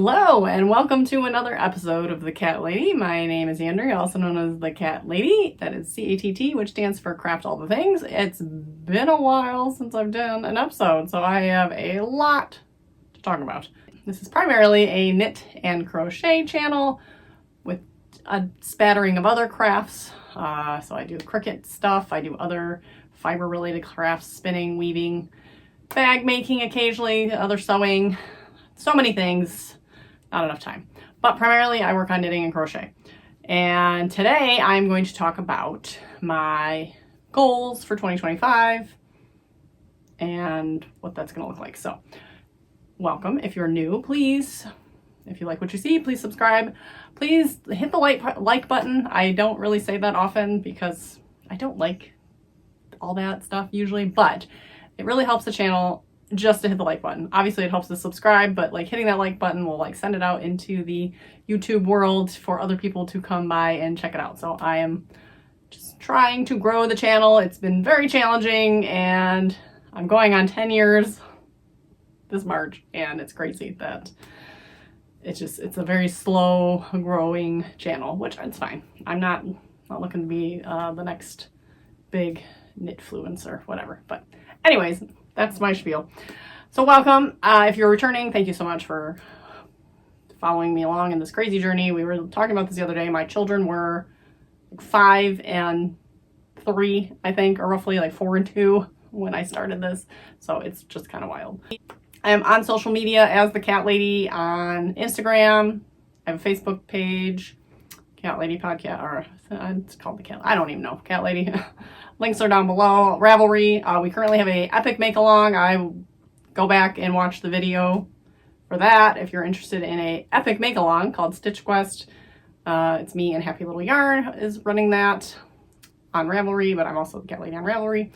Hello and welcome to another episode of The Cat Lady. My name is Andrea, also known as The Cat Lady. That is CATT, which stands for Craft All the Things. It's been a while since I've done an episode, so I have a lot to talk about. This is primarily a knit and crochet channel with a spattering of other crafts. So I do Cricut stuff, I do other fiber-related crafts, spinning, weaving, bag making occasionally, other sewing, so many things. Not enough time. But primarily I work on knitting and crochet. And today I'm going to talk about my goals for 2025 and what that's going to look like. So welcome. If you're new, please, if you like what you see, please subscribe. Please hit the like button. I don't really say that often because I don't like all that stuff usually, but it really helps the channel just to hit the like button. Obviously it helps to subscribe, but like hitting that like button will like send it out into the YouTube world for other people to come by and check it out. So I am just trying to grow the channel. It's been very challenging and I'm going on 10 years this March, and it's crazy that it's a very slow growing channel, which is fine. I'm not looking to be the next big knitfluencer, whatever. But anyways, that's my spiel. So welcome. If you're returning, thank you so much for following me along in this crazy journey. We were talking about this the other day. My children were 5 and 3, I think, or roughly like 4 and 2 when I started this. So it's just kind of wild. I am on social media as the Cat Lady on Instagram. I have a Facebook page, Cat Lady Podcast, or it's called the Cat. I don't even know, Cat Lady. Links are down below. Ravelry. We currently have a epic make along. I go back and watch the video for that. If you're interested in a epic make along called Stitch Quest, it's me and Happy Little Yarn is running that on Ravelry, but I'm also the Cat Lady on Ravelry.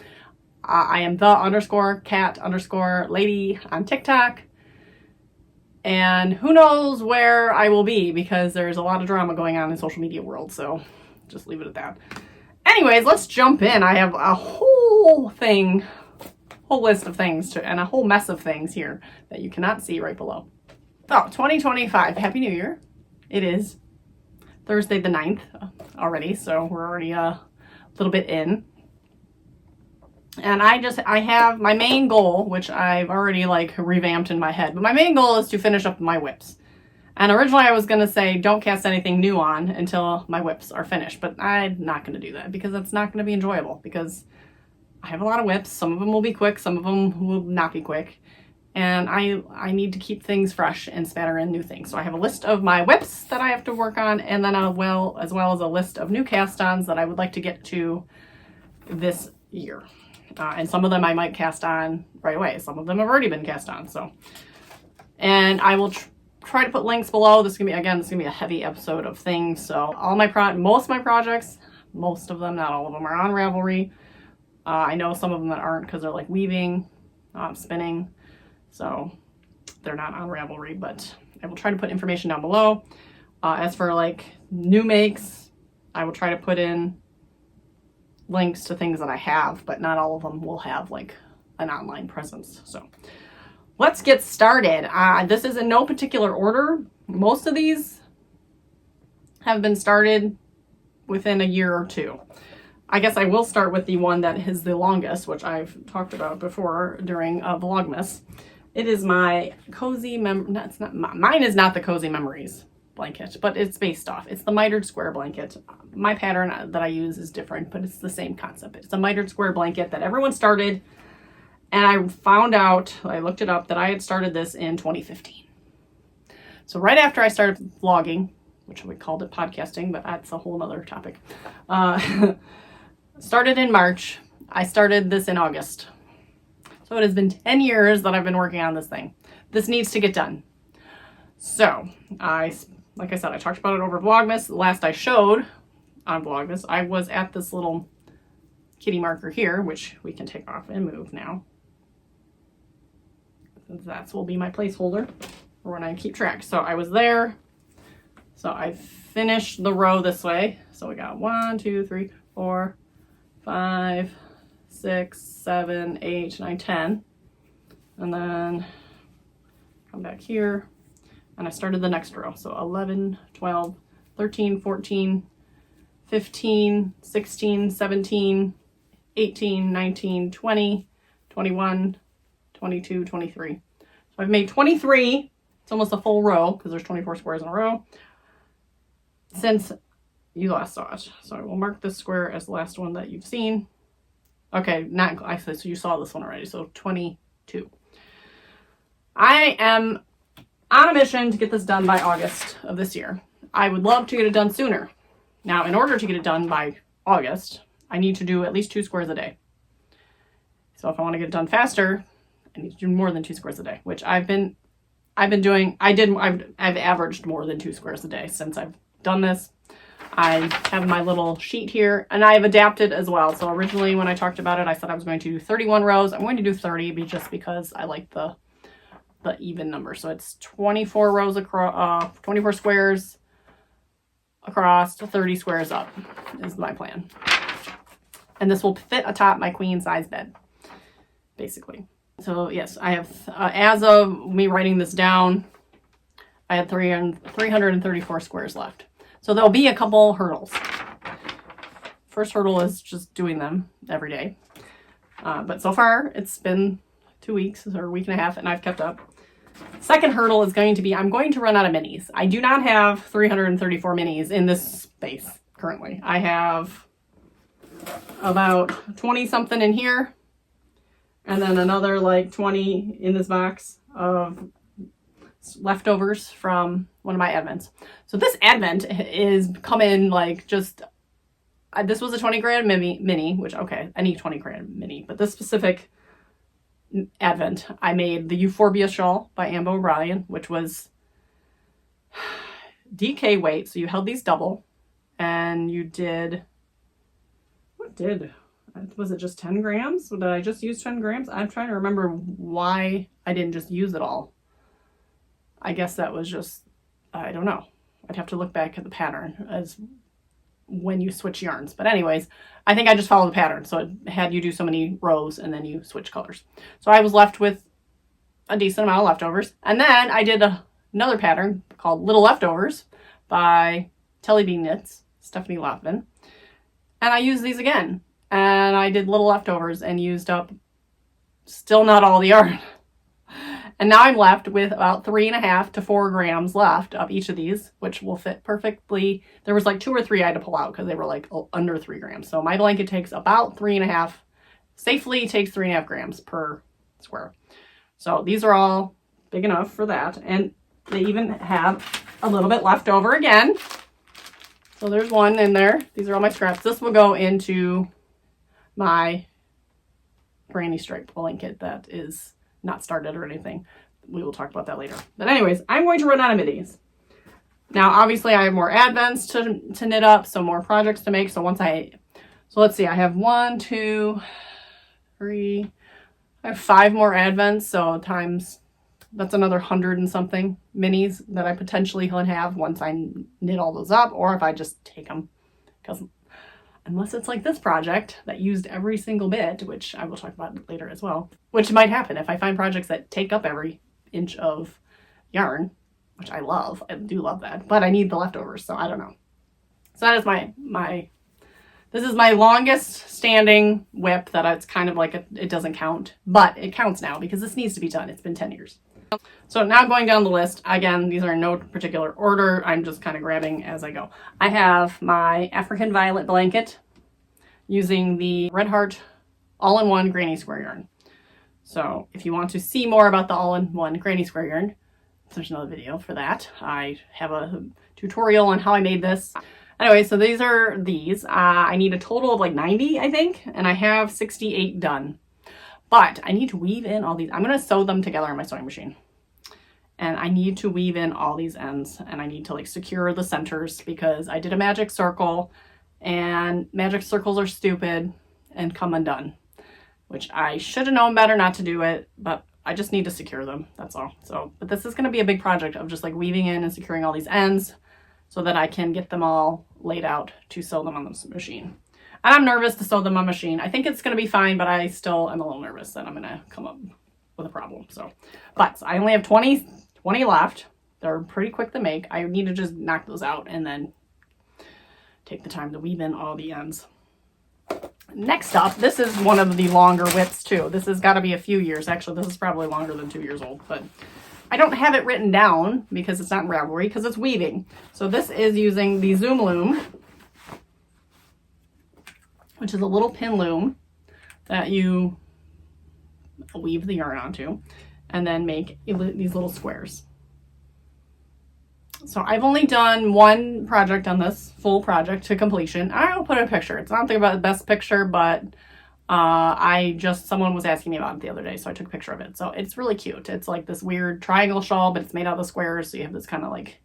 I am the_cat_lady on TikTok. And who knows where I will be because there's a lot of drama going on in the social media world. So just leave it at that. Anyways, let's jump in. I have a whole list of things and a whole mess of things here that you cannot see right below. So 2025, Happy New Year. It is Thursday the 9th already, so we're already a little bit in. And I have my main goal, which I've already like revamped in my head, but my main goal is to finish up my whips. And originally I was going to say don't cast anything new on until my whips are finished, but I'm not going to do that because that's not going to be enjoyable because I have a lot of whips. Some of them will be quick, some of them will not be quick. And I need to keep things fresh and spatter in new things. So I have a list of my whips that I have to work on, and then as well as a list of new cast-ons that I would like to get to this year. And some of them I might cast on right away. Some of them have already been cast on. So, and I will try to put links below. This is gonna be a heavy episode of things. So most of my projects, most of them, not all of them, are on Ravelry. I know some of them that aren't because they're like weaving, spinning, so they're not on Ravelry. But I will try to put information down below. As for like new makes, I will try to put in links to things that I have, but not all of them will have like an online presence. So let's get started. This is in no particular order. Most of these have been started within a year or two. I guess I will start with the one that is the longest, which I've talked about before during Vlogmas. It is my cozy mine is not the Cozy Memories blanket, but it's based off. It's the mitered square blanket. My pattern that I use is different, but it's the same concept. It's a mitered square blanket that everyone started, and I found out, I looked it up, that I had started this in 2015. So right after I started vlogging, which we called it podcasting, but that's a whole nother topic. Started in March. I started this in August. So it has been 10 years that I've been working on this thing. This needs to get done. So like I said, I talked about it over Vlogmas. The last I showed on Vlogmas, I was at this little kitty marker here, which we can take off and move now. That will be my placeholder for when I keep track. So I was there. So I finished the row this way. So we got 1, 2, 3, 4, 5, 6, 7, 8, 9, 10. And then come back here. and I started the next row. So 11, 12, 13, 14, 15, 16, 17, 18, 19, 20, 21, 22, 23. So I've made 23. It's almost a full row because there's 24 squares in a row since you last saw it. So I will mark this square as the last one that you've seen. Okay, not actually, so you saw this one already. So 22. I am on a mission to get this done by August of this year. I would love to get it done sooner. Now, in order to get it done by August, I need to do at least 2 squares a day. So if I want to get it done faster, I need to do more than 2 squares a day, which I've doing. I've averaged more than 2 squares a day since I've done this. I have my little sheet here, and I've adapted as well. So originally when I talked about it, I said I was going to do 31 rows. I'm going to do 30 just because I like the even number. So it's 24 rows across, 24 squares across, 30 squares up is my plan. And this will fit atop my queen size bed, basically. So yes, I have, as of me writing this down, I had 334 squares left. So there'll be a couple hurdles. First hurdle is just doing them every day. But so far it's been 2 weeks or a week and a half and I've kept up. Second hurdle is going to be, I'm going to run out of minis. I do not have 334 minis in this space currently. I have about 20 something in here and then another like 20 in this box of leftovers from one of my advents. So this advent is coming like just, this was a 20 gram mini, which okay, any 20 gram mini, but this specific advent, I made the Euphorbia shawl by Amber O'Brien, which was DK weight. So you held these double and you did, was it just 10 grams? Did I just use 10 grams? I'm trying to remember why I didn't just use it all. I guess that was just, I don't know. I'd have to look back at the pattern as when you switch yarns. But anyways, I think I just followed the pattern. So it had you do so many rows and then you switch colors. So I was left with a decent amount of leftovers. And then I did another pattern called Little Leftovers by Telly Bean Knits, Stephanie Lothman. And I used these again. And I did little leftovers and used up still not all the yarn. And now I'm left with about 3.5 to 4 grams left of each of these, which will fit perfectly. There was like 2 or 3 I had to pull out because they were like under 3 grams. So my blanket takes about 3.5, safely takes 3.5 grams per square. So these are all big enough for that. And they even have a little bit left over again. So there's one in there. These are all my scraps. This will go into my granny stripe blanket that is not started or anything. We will talk about that later. But anyways, I'm going to run out of minis. Now, obviously, I have more advents to knit up, so more projects to make. So let's see, I have 1, 2, 3, I have 5 more advents. So times, that's another 100 and something minis that I potentially will have once I knit all those up, or if I just take them. Because unless it's like this project that used every single bit, which I will talk about later as well, which might happen if I find projects that take up every inch of yarn, which I love. I do love that, but I need the leftovers, so I don't know. So that is this is my longest standing whip that it's kind of like it doesn't count, but it counts now because this needs to be done. It's been 10 years. So now going down the list, again, these are in no particular order. I'm just kind of grabbing as I go. I have my African Violet blanket using the Red Heart all-in-one granny square yarn. So if you want to see more about the all-in-one granny square yarn, there's another video for that. I have a tutorial on how I made this. Anyway, so these are these. I need a total of like 90, I think, and I have 68 done. But I need to weave in all these. I'm going to sew them together on my sewing machine. And I need to weave in all these ends, and I need to like secure the centers because I did a magic circle, and magic circles are stupid and come undone, which I should have known better not to do it, but I just need to secure them. That's all. So, but this is going to be a big project of just like weaving in and securing all these ends so that I can get them all laid out to sew them on the machine. And I'm nervous to sew them on machine. I think it's going to be fine, but I still am a little nervous that I'm going to come up with a problem. So, but I only have 20 left. They're pretty quick to make. I need to just knock those out and then take the time to weave in all the ends. Next up, this is one of the longer widths too. This has got to be a few years. Actually, this is probably longer than 2 years old, but I don't have it written down because it's not in Ravelry because it's weaving. So this is using the Zoom Loom, which is a little pin loom that you weave the yarn onto and then make these little squares. So I've only done one project on this, full project to completion. I'll put a picture. It's not the best picture, but someone was asking me about it the other day, so I took a picture of it. So it's really cute. It's like this weird triangle shawl, but it's made out of squares. So you have this kind of like,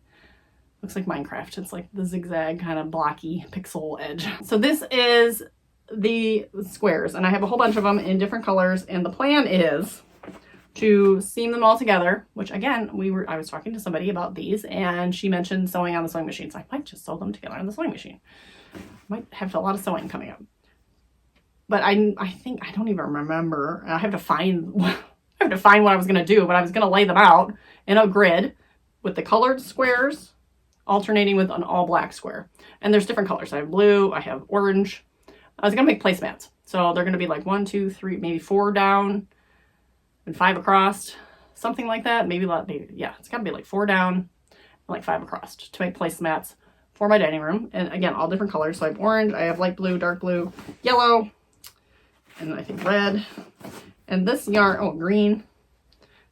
looks like Minecraft. It's like the zigzag kind of blocky pixel edge. So this is the squares, and I have a whole bunch of them in different colors, and the plan is to seam them all together, which again, I was talking to somebody about these and she mentioned sewing on the sewing machine. So I might just sew them together on the sewing machine. Might have a lot of sewing coming up. But I think, I don't even remember. I have to find what I was going to do, but I was going to lay them out in a grid with the colored squares alternating with an all black square. And there's different colors. I have blue, I have orange. I was going to make placemats. So they're going to be like 1, 2, 3, maybe 4 down and 5 across, something like that. Maybe yeah, it's got to be like 4 down and like 5 across to make placemats for my dining room. And again, all different colors. So I have orange, I have light blue, dark blue, yellow, and I think red. And this yarn, green.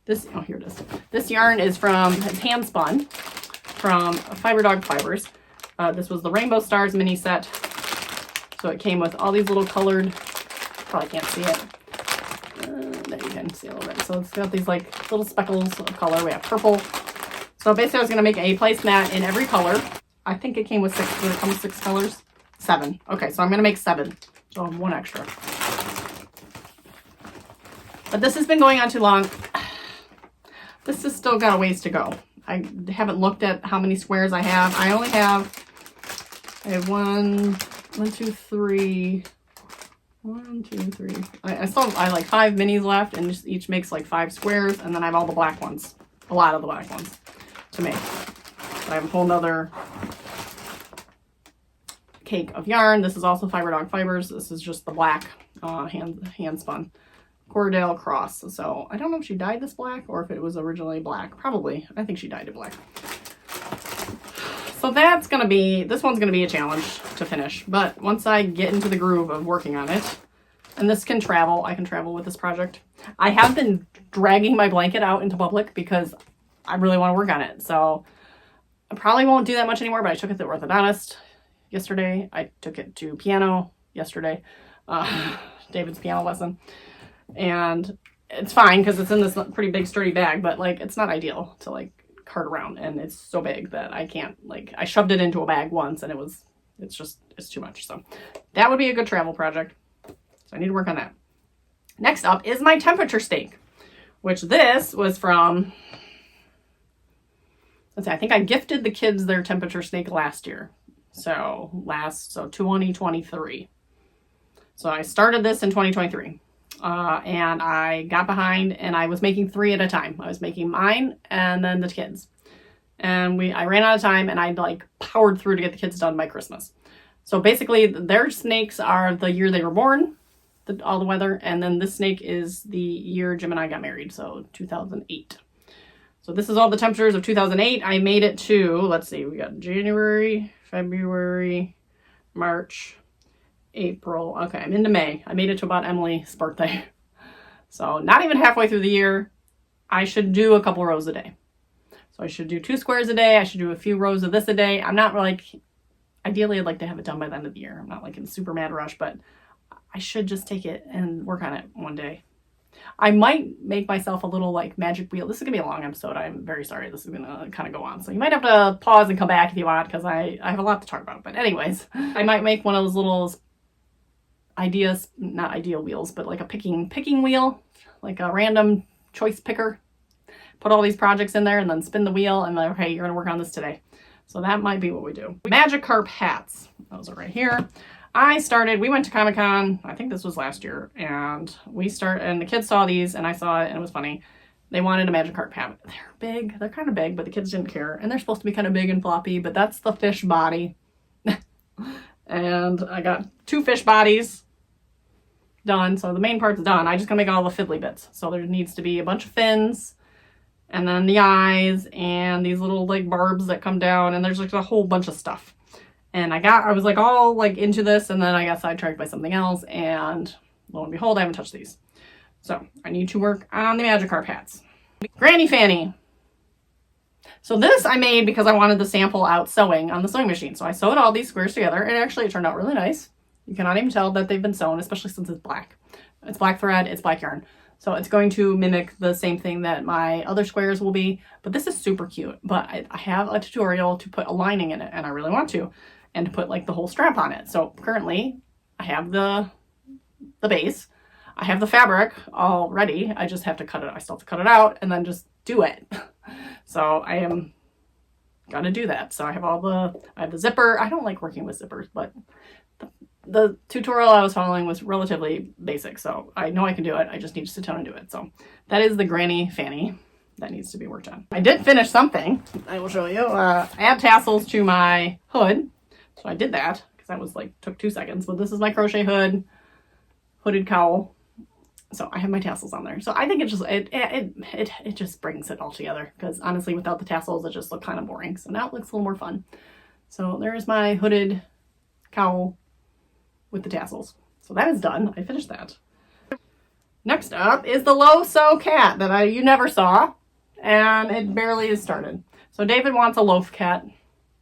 Here it is. This yarn is it's hand spun from Fiber Dog Fibers. This was the Rainbow Stars mini set. So it came with all these little colored, probably can't see it. There you can see a little bit. So it's got these like little speckles of color. We have purple. So basically I was going to make a placemat in every color. I think it came with 6. Did it come with 6 colors? 7. Okay, so I'm going to make 7. So I have 1 extra. But this has been going on too long. This has still got a ways to go. I haven't looked at how many squares I have. I have 1, 2, 3. 1, 2, 3. I like 5 minis left, and just each makes like 5 squares, and then I have all the black ones, a lot of the black ones to make. So I have a whole nother cake of yarn. This is also Fiber Dog Fibers. This is just the black hand spun Cordell Cross. So I don't know if she dyed this black or if it was originally black. Probably. I think she dyed it black. So this one's going to be a challenge to finish. But once I get into the groove of working on it, and this can travel, I can travel with this project. I have been dragging my blanket out into public because I really want to work on it. So I probably won't do that much anymore, but I took it to the orthodontist yesterday. I took it to piano yesterday, David's piano lesson. And it's fine because it's in this pretty big sturdy bag, but like it's not ideal to like cart around, and it's so big that I can't, like, I shoved it into a bag once and it's too much. So that would be a good travel project. So I need to work on that. Next up is my temperature stake, which this was from, let's see, I think I gifted the kids their temperature stake last year. So 2023. So I started this in 2023. And I got behind and I was making 3 at a time. I was making mine and then the kids. And I ran out of time and I like powered through to get the kids done by Christmas. So basically their snakes are the year they were born, all the weather. And then this snake is the year Jim and I got married. So 2008. So this is all the temperatures of 2008. I made it to, let's see, we got January, February, March, April. Okay, I'm into May. I made it to about Emily's birthday. So not even halfway through the year. I should do a couple rows a day. So I should do 2 squares a day. I should do a few rows of this a day. I'm not like, ideally I'd like to have it done by the end of the year. I'm not like in a super mad rush, but I should just take it and work on it one day. I might make myself a little like magic wheel. This is gonna be a long episode. I'm very sorry. This is gonna kind of go on. So you might have to pause and come back if you want, because I have a lot to talk about. But anyways, I might make one of those little not ideal wheels, but like a picking wheel, like a random choice picker. Put all these projects in there and then spin the wheel and then, okay, you're gonna work on this today. So that might be what we do. Magikarp hats. Those are right here. We went to Comic-Con, I think this was last year, and and the kids saw these and I saw it and it was funny. They wanted a magic carp hat. They're big. They're kind of big, but the kids didn't care. And they're supposed to be kind of big and floppy, but that's the fish body. And I got 2 fish bodies done. So the main part's done. I just gotta make all the fiddly bits. So there needs to be a bunch of fins, and then the eyes, and these little like barbs that come down, and there's like a whole bunch of stuff. And I was like all like into this, and then I got sidetracked by something else, and lo and behold, I haven't touched these. So I need to work on the magic carp hats. Granny Fanny. So this I made because I wanted to sample out sewing on the sewing machine. So I sewed all these squares together, and actually it turned out really nice. You cannot even tell that they've been sewn, especially since it's black. It's black thread, it's black yarn. So it's going to mimic the same thing that my other squares will be, but this is super cute. But I have a tutorial to put a lining in it, and I really want to, and to put like the whole strap on it. So currently I have the base. I have the fabric all ready. I just have to cut it. I still have to cut it out and then just do it. So I am gonna do that. So I have the zipper. I don't like working with zippers, but the tutorial I was following was relatively basic. So I know I can do it. I just need to sit down and do it. So that is the Granny Fanny that needs to be worked on. I did finish something. I will show you. Add tassels to my hood. So I did that because that was like, took 2 seconds. But this is my crochet hood, hooded cowl. So I have my tassels on there. So I think it just brings it all together, because honestly, without the tassels, it just looked kind of boring. So now it looks a little more fun. So there's my hooded cowl with the tassels. So that is done. I finished that. Next up is the low sew cat that you never saw, and it barely is started. So David wants a loaf cat.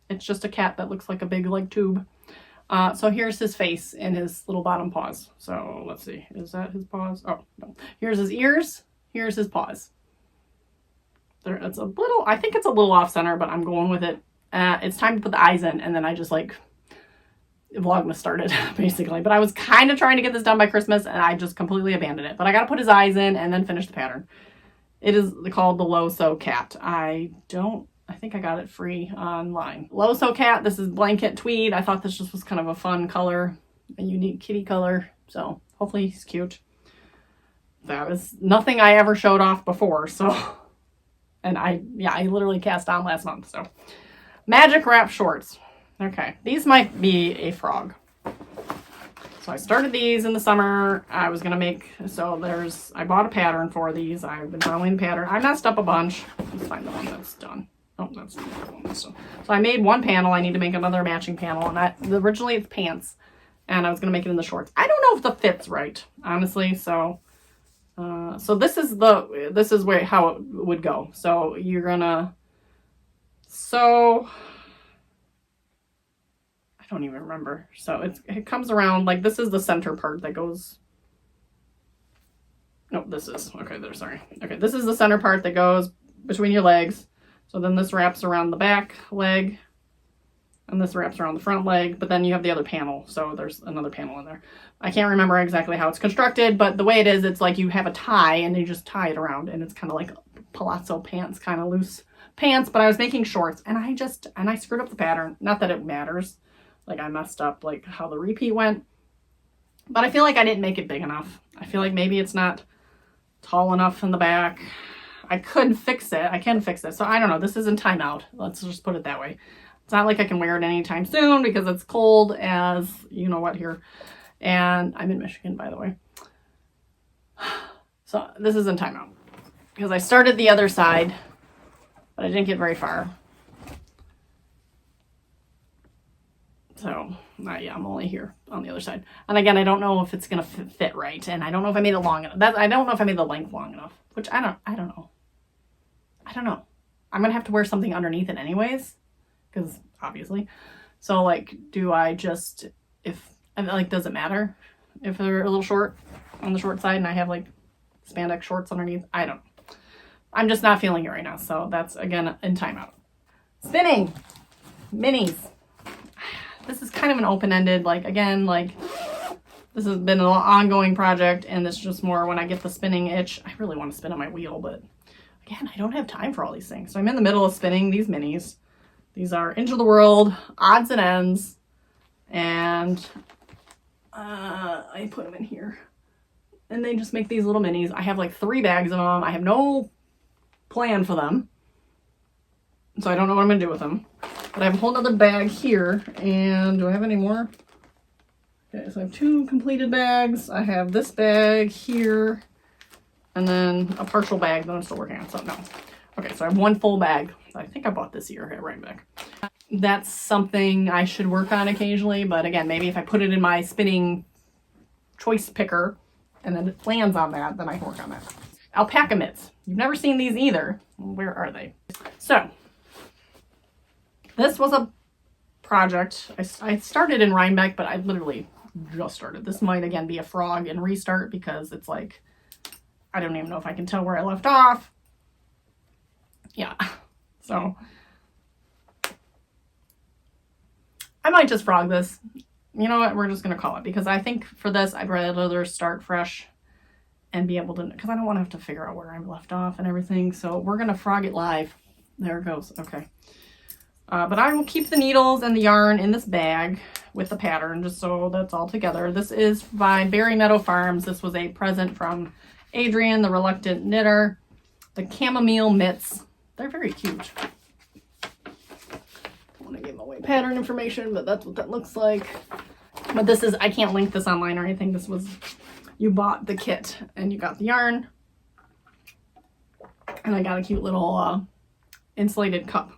It's just a cat that looks like a big like tube. So here's his face and his little bottom paws. So let's see, is that his paws? Oh, no. Here's his ears. Here's his paws. There, it's a little, I think it's a little off center, but I'm going with it. It's time to put the eyes in, and then I just like, Vlogmas started basically. But I was kind of trying to get this done by Christmas, and I just completely abandoned it. But I got to put his eyes in and then finish the pattern. It is called the Low Sew Cat. I think I got it free online. Low Sew Cat, this is blanket tweed. I thought this just was kind of a fun color, a unique kitty color. So hopefully he's cute. That was nothing I ever showed off before. So, and I literally cast on last month. So magic wrap shorts. Okay, these might be a frog. So I started these in the summer. I was gonna make, I bought a pattern for these. I've been following the pattern. I messed up a bunch. Let's find the one that's done. Oh, that's the one. So I made one panel. I need to make another matching panel. And originally it's pants, and I was gonna make it in the shorts. I don't know if the fit's right, honestly. So this is how it would go. So you're gonna sew. I don't even remember. So it comes around like this is the center part that goes. No, this is okay. Sorry. Okay, this is the center part that goes between your legs. So then this wraps around the back leg, and this wraps around the front leg, but then you have the other panel. So there's another panel in there. I can't remember exactly how it's constructed, but the way it is, it's like you have a tie and you just tie it around, and it's kind of like palazzo pants, kind of loose pants, but I was making shorts, and I screwed up the pattern. Not that it matters. Like I messed up like how the repeat went, but I feel like I didn't make it big enough. I feel like maybe it's not tall enough in the back. I could fix it. I can fix it. So I don't know. This is in timeout. Let's just put it that way. It's not like I can wear it anytime soon because it's cold as you know what here. And I'm in Michigan, by the way. So this is in timeout because I started the other side, but I didn't get very far. So yeah, I'm only here on the other side. And again, I don't know if it's going to fit right. And I don't know if I made it long enough. I don't know if I made the length long enough, which I don't know. I'm going to have to wear something underneath it anyways, because obviously. So like, do I just, does it matter if they're a little short on the short side and I have like spandex shorts underneath? I don't know. I'm just not feeling it right now. So that's again in timeout. Spinning minis. This is kind of an open-ended, this has been an ongoing project, and this is just more when I get the spinning itch. I really want to spin on my wheel, but again, I don't have time for all these things. So I'm in the middle of spinning these minis. These are Inch of the World, odds and ends, and I put them in here. And they just make these little minis. I have like 3 bags of them. I have no plan for them. So I don't know what I'm going to do with them. But I have a whole other bag here. And do I have any more? Okay, so I have 2 completed bags. I have this bag here. And then a partial bag that I'm still working on. So no. Okay, so I have 1 full bag. I think I bought this year at Rhinebeck. That's something I should work on occasionally. But again, maybe if I put it in my spinning choice picker and then it lands on that, then I can work on that. Alpaca mitts. You've never seen these either. Where are they? So this was a project. I started in Rhinebeck, but I literally just started. This might again be a frog and restart because it's like, I don't even know if I can tell where I left off. Yeah, so I might just frog this. You know what? We're just going to call it because I think for this, I'd rather start fresh and be able to, because I don't want to have to figure out where I left off and everything. So we're going to frog it live. There it goes. Okay. But I will keep the needles and the yarn in this bag with the pattern just so that's all together. This is by Berry Meadow Farms. This was a present from Adrian, the reluctant knitter. The chamomile mitts. They're very cute. I want to give away pattern information, but that's what that looks like. But this is, I can't link this online or anything. This was, you bought the kit and you got the yarn. And I got a cute little insulated cup.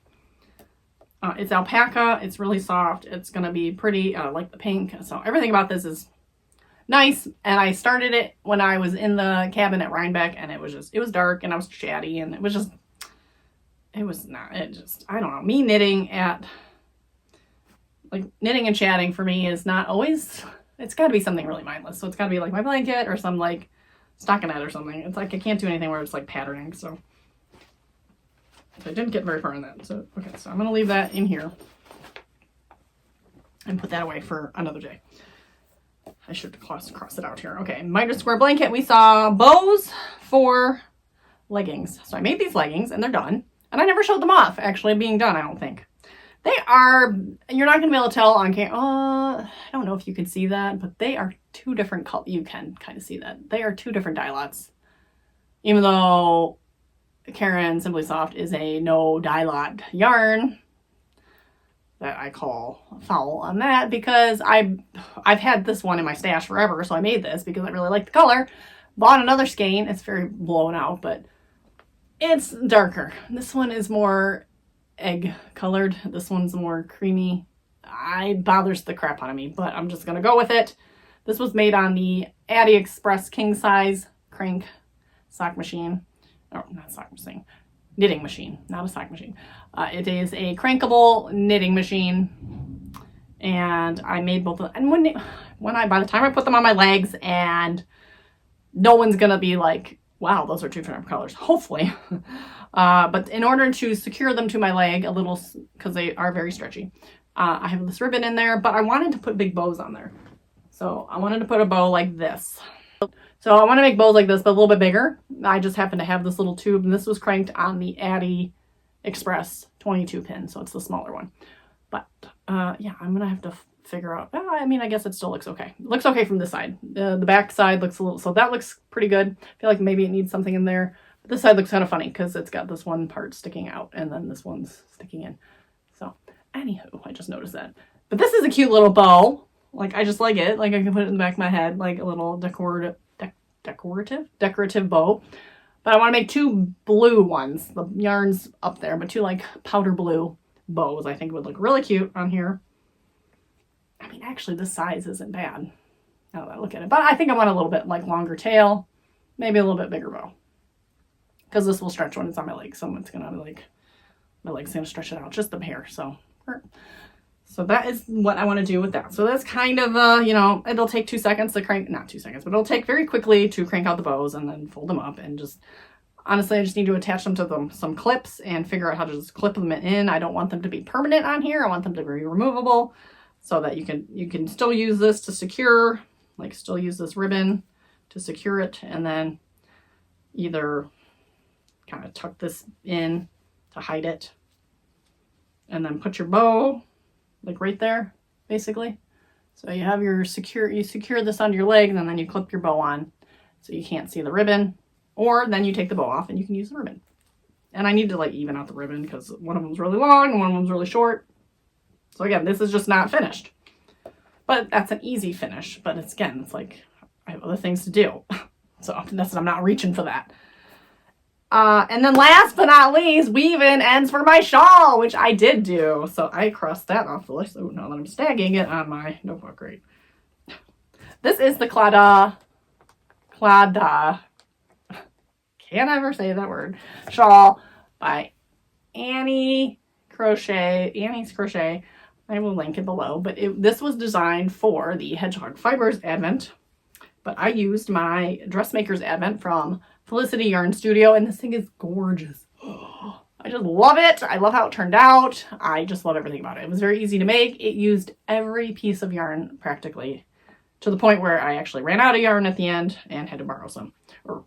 It's alpaca. It's really soft. It's going to be pretty, like the pink. So everything about this is nice. And I started it when I was in the cabin at Rhinebeck, and it was dark and I was chatty, and I don't know. Me knitting knitting and chatting for me is not always, it's got to be something really mindless. So it's got to be like my blanket or some like stockinette or something. It's like I can't do anything where it's like patterning. So I didn't get very far in that. So, okay, so I'm going to leave that in here and put that away for another day. I should cross it out here. Okay, miter square blanket. We saw bows for leggings. So I made these leggings and they're done. And I never showed them off actually being done, I don't think. They are, you're not going to be able to tell on camera. I don't know if you can see that, but they are 2 different colors. You can kind of see that. They are 2 different dye lots. Even though Karen Simply Soft is a no dye lot yarn, that I call foul on that because I've had this one in my stash forever, so I made this because I really like the color. Bought another skein. It's very blown out, but it's darker. This one is more egg colored. This one's more creamy. It bothers the crap out of me, but I'm just gonna go with it. This was made on the Addy Express king size crank sock machine. Oh, not sock machine. Knitting machine, not a sock machine. It is a crankable knitting machine, and I made both of them. And by the time I put them on my legs, and no one's gonna be like, wow, those are 2 different colors, hopefully. But in order to secure them to my leg a little, because they are very stretchy, I have this ribbon in there, but I wanted to put big bows on there. So I wanted to put a bow like this. So I want to make bows like this, but a little bit bigger. I just happen to have this little tube, and this was cranked on the Addy Express 22 pin, so it's the smaller one. But yeah, I'm going to have to figure out, I mean, I guess it still looks okay. It looks okay from this side. The back side looks a little, so that looks pretty good. I feel like maybe it needs something in there. But this side looks kind of funny because it's got this one part sticking out and then this one's sticking in. So anywho, I just noticed that. But this is a cute little bow. Like, I just like it. Like, I can put it in the back of my head, like a little decorative bow. But I want to make 2 blue ones. The yarn's up there, but 2 like powder blue bows I think would look really cute on here. I mean, actually this size isn't bad now that I look at it. But I think I want a little bit like longer tail, maybe a little bit bigger bow. Because this will stretch when it's on my leg. So it's gonna like, my leg's gonna stretch it out, just the hair. So that is what I want to do with that. So that's kind of, you know, it'll take 2 seconds to crank, not 2 seconds, but it'll take very quickly to crank out the bows and then fold them up and just, honestly, I just need to attach them to some clips and figure out how to just clip them in. I don't want them to be permanent on here. I want them to be removable so that you can still use this to secure, like still use this ribbon to secure it, and then either kind of tuck this in to hide it and then put your bow like right there, basically. So you have you secure this onto your leg, and then you clip your bow on so you can't see the ribbon, or then you take the bow off and you can use the ribbon. And I need to like even out the ribbon because one of them's really long and one of them's really short. So again, this is just not finished. But that's an easy finish. But it's like I have other things to do. So I'm not reaching for that. And then last but not least, weave-in ends for my shawl, which I did do. So I crossed that off the list. Oh, now that I'm snagging it on my notebook, great. This is the Claggdah, can't ever say that word, shawl by Annie's Crochet. I will link it below, but this was designed for the Hedgehog Fibers Advent, but I used my Dressmakers Advent from Felicity Yarn Studio, and this thing is gorgeous. I just love it. I love how it turned out. I just love everything about it. It was very easy to make. It used every piece of yarn practically, to the point where I actually ran out of yarn at the end and had to borrow some, or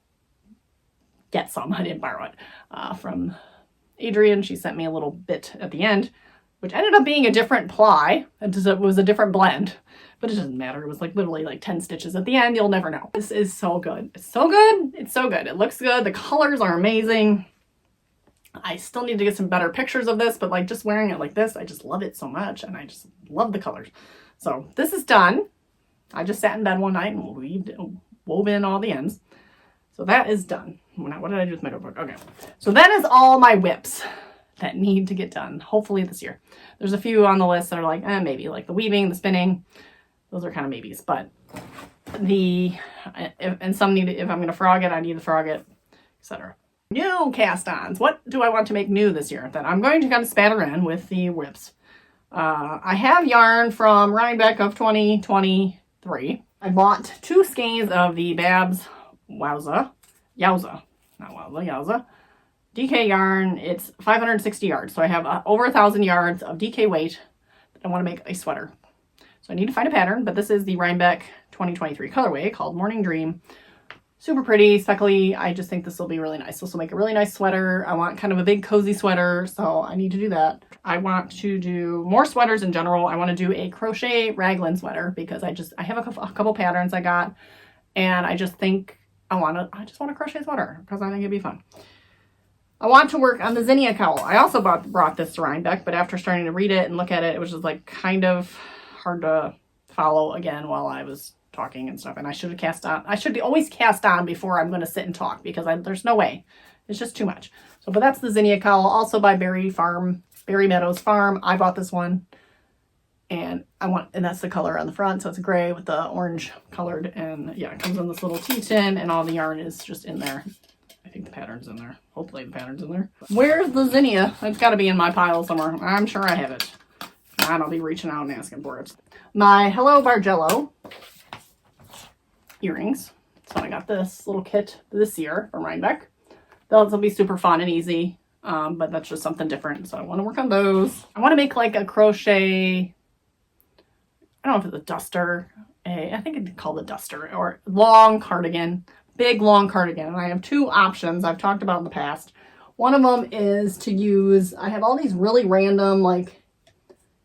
get some. I didn't borrow it from Adrienne. She sent me a little bit at the end, which ended up being a different ply. It was a different blend, but it doesn't matter. It was like literally like 10 stitches at the end. You'll never know. This is so good. It's so good. It's so good. It looks good. The colors are amazing. I still need to get some better pictures of this, but like just wearing it like this, I just love it so much, and I just love the colors. So this is done. I just sat in bed one night and wove in all the ends. So that is done. What did I do with my notebook? Okay. So that is all my whips that need to get done, hopefully this year. There's a few on the list that are like, maybe, like the weaving, the spinning. Those are kind of maybes, but and some need, if I'm going to frog it, I need to frog it, etc. New cast-ons. What do I want to make new this year that I'm going to kind of spatter in with the whips? I have yarn from Rhinebeck of 2023. I bought 2 skeins of the Babs Yowza DK yarn. It's 560 yards, so I have over 1,000 yards of DK weight that I want to make a sweater. So I need to find a pattern, but this is the Rhinebeck 2023 colorway called Morning Dream. Super pretty, speckly. I just think this will be really nice. This will make a really nice sweater. I want kind of a big cozy sweater, so I need to do that. I want to do more sweaters in general. I want to do a crochet raglan sweater because I have a couple patterns I got, and I just think I just want a crochet sweater because I think it'd be fun. I want to work on the zinnia cowl. I also brought this to Rhinebeck, but after starting to read it and look at it, it was just like kind of hard to follow again while I was talking and stuff. And I should have cast on. I should always cast on before I'm going to sit and talk because there's no way. It's just too much. So, but that's the zinnia cowl, also by Berry Meadows Farm. I bought this one, and that's the color on the front. So it's gray with the orange colored, and yeah, it comes in this little tea tin, and all the yarn is just in there. I think the pattern's in there. Hopefully the pattern's in there. Where's the zinnia? It's got to be in my pile somewhere. I'm sure I have it. And I'll be reaching out and asking for it. My Hello Bargello earrings. So I got this little kit this year from Rhinebeck. Those will be super fun and easy, but that's just something different. So I want to work on those. I want to make like a crochet, I don't know if it's a duster, I think it's called a duster, or long cardigan, big long cardigan. And I have 2 options I've talked about in the past. One of them is to use, I have all these really random, like,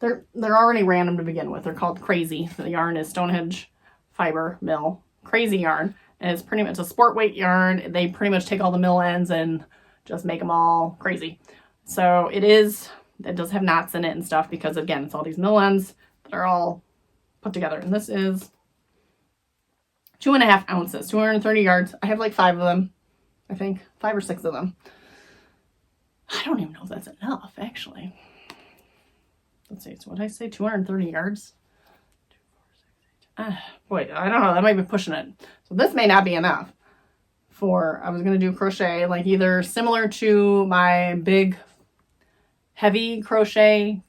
they're already random to begin with. They're called Crazy. The yarn is Stonehenge Fiber Mill Crazy yarn. And it's pretty much a sport weight yarn. They pretty much take all the mill ends and just make them all crazy. So it does have knots in it and stuff because, again, it's all these mill ends that are all put together. And this is 2.5 ounces, 230 yards. I have like 5 of them, I think, 5 or 6 of them. I don't even know if that's enough, actually. Let's see, so what did I say, 230 yards? 2, 4, 6, 8. Boy, I don't know, that might be pushing it. So this may not be enough I was going to do crochet, like either similar to my big, heavy crochet,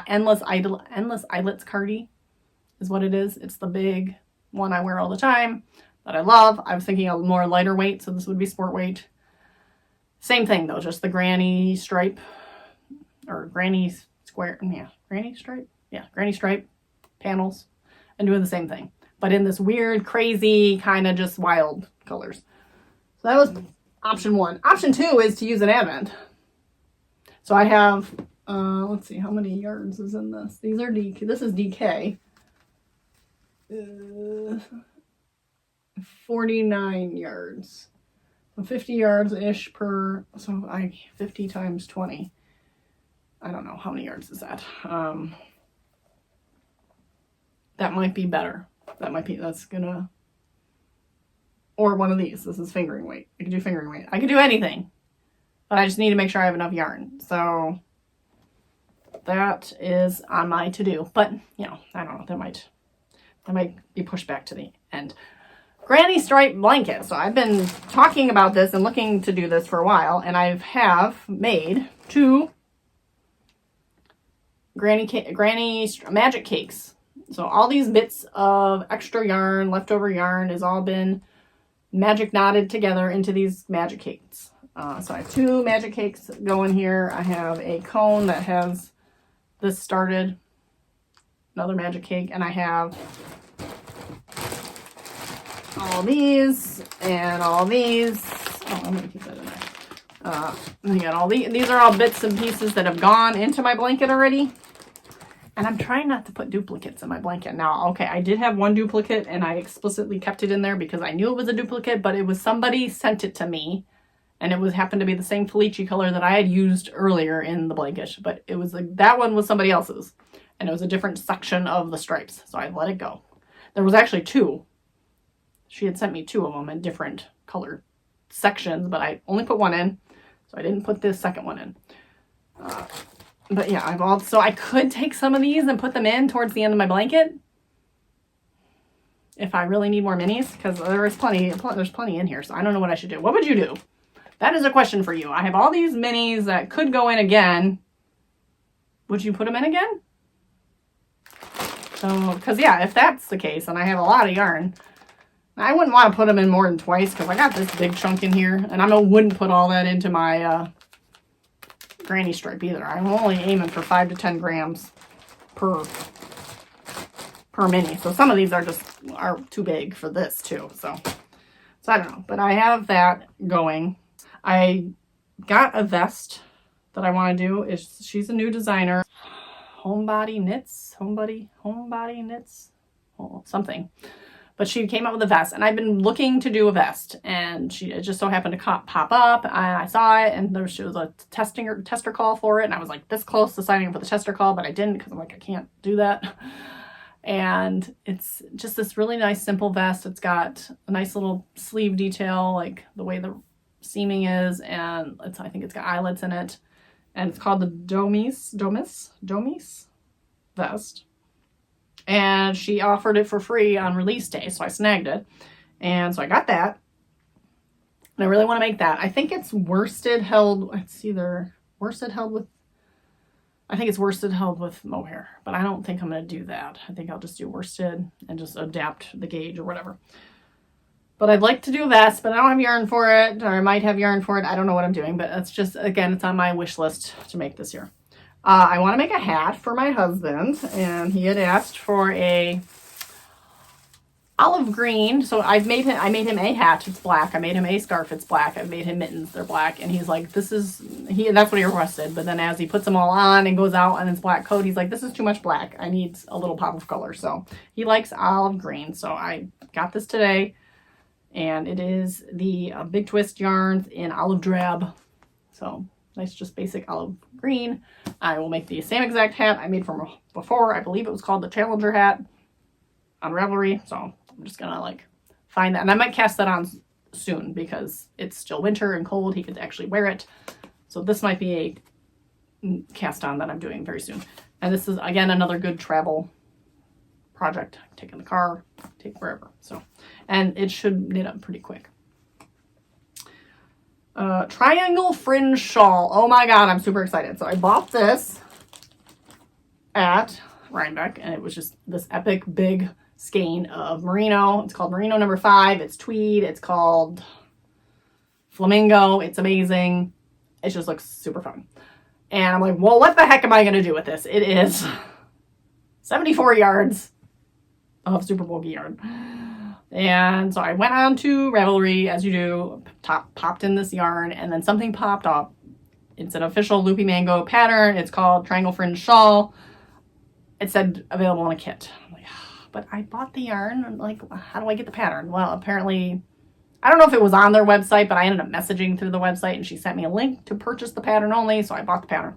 endless eyelets cardi is what it is. It's the big one I wear all the time that I love. I was thinking a more lighter weight, so this would be sport weight. Same thing though, just the granny stripe or granny square, granny stripe panels, and doing the same thing, but in this weird, crazy, kind of just wild colors. So that was option 1. Option 2 is to use an Advent. So I have, let's see, how many yards is in this? These are DK. This is DK. 49 yards. So 50 yards-ish per, so 50 times 20. I don't know, how many yards is that? That might be better. That's gonna, or one of these. This is fingering weight. I can do fingering weight. I can do anything, but I just need to make sure I have enough yarn. So that is on my to-do, but you know, I don't know, that might be pushed back to the end. Granny stripe blanket. So I've been talking about this and looking to do this for a while, and I have made 2 granny magic cakes. So all these bits of extra yarn, leftover yarn, has all been magic knotted together into these magic cakes. So I have 2 magic cakes going here. I have a cone that has this started, another magic cake, and I have all these and all these. Oh, I'm gonna keep that in there. I got all these are all bits and pieces that have gone into my blanket already. And I'm trying not to put duplicates in my blanket. Now, okay, I did have one duplicate and I explicitly kept it in there because I knew it was a duplicate, but it was somebody sent it to me. And it happened to be the same Felicity color that I had used earlier in the blanket. But it was like, that one was somebody else's. And it was a different section of the stripes. So I let it go. There was actually 2. She had sent me 2 of them in different color sections, but I only put 1 in. So I didn't put this second one in. But yeah, so I could take some of these and put them in towards the end of my blanket if I really need more minis, because there's plenty in here. So I don't know what I should do. What would you do? That is a question for you. I have all these minis that could go in again. Would you put them in again? So, because yeah, if that's the case, and I have a lot of yarn, I wouldn't want to put them in more than twice because I got this big chunk in here, and I wouldn't put all that into my granny stripe either. I'm only aiming for 5 to 10 grams per mini. So some of these are too big for this too. So I don't know, but I have that going. I got a vest that I want to do. She's a new designer. Homebody Knits, something. But she came out with a vest, and I've been looking to do a vest, and it just so happened to pop up, and I saw it, and she was a tester call for it, and I was like this close to signing up for the tester call, but I didn't because I'm like, I can't do that. And it's just this really nice, simple vest. It's got a nice little sleeve detail, like the way the seaming is, and I think it's got eyelets in it, and it's called the Domis vest. And she offered it for free on release day, so I snagged it. And so I got that. And I really want to make that. I think it's worsted held. It's either worsted held with, I think it's worsted held with mohair. But I don't think I'm going to do that. I think I'll just do worsted and just adapt the gauge or whatever. But I'd like to do a vest, but I don't have yarn for it. Or I might have yarn for it. I don't know what I'm doing. But it's just, again, it's on my wish list to make this year. I want to make a hat for my husband, and he had asked for a olive green. So I made him a hat. It's black. I made him a scarf. It's black. I made him mittens. They're black. And he's like, that's what he requested. But then as he puts them all on and goes out on his black coat, he's like, this is too much black. I need a little pop of color. So he likes olive green. So I got this today, and it is the Big Twist yarns in olive drab. So nice, just basic olive green. I will make the same exact hat I made from before. I believe it was called the Challenger hat on Ravelry. So I'm just gonna like find that, and I might cast that on soon because it's still winter and cold. He could actually wear it. So this might be a cast on that I'm doing very soon. And this is again another good travel project. Take in the car, take wherever. So, and it should knit up pretty quick. Triangle fringe shawl. Oh my god, I'm super excited. So I bought this at Rhinebeck, and it was just this epic big skein of merino. It's called merino number 5. It's tweed. It's called flamingo. It's amazing. It just looks super fun. And I'm like, well, what the heck am I going to do with this? It is 74 yards of super bulky yarn. And so I went on to Ravelry, as you do, popped in this yarn, and then something popped up. It's an official Loopy Mango pattern. It's called Triangle Fringe Shawl. It said available in a kit. I'm like, but I bought the yarn. Like, how do I get the pattern? Well, apparently I don't know if it was on their website, but I ended up messaging through the website and she sent me a link to purchase the pattern only. So I bought the pattern.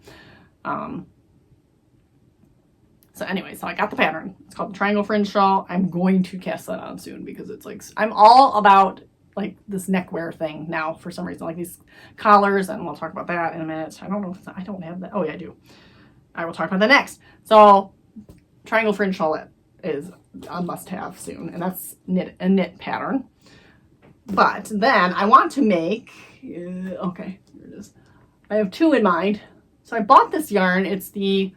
So anyway, so I got the pattern. It's called the Triangle Fringe Shawl. I'm going to cast that on soon because it's like, I'm all about like this neckwear thing now for some reason, like these collars, and we'll talk about that in a minute. I don't know if I don't have that. Oh yeah, I do. I will talk about that next. So Triangle Fringe Shawl is a must-have soon, and that's a knit pattern. But then I want to make, okay, here it is. I have two in mind. So I bought this yarn. It's the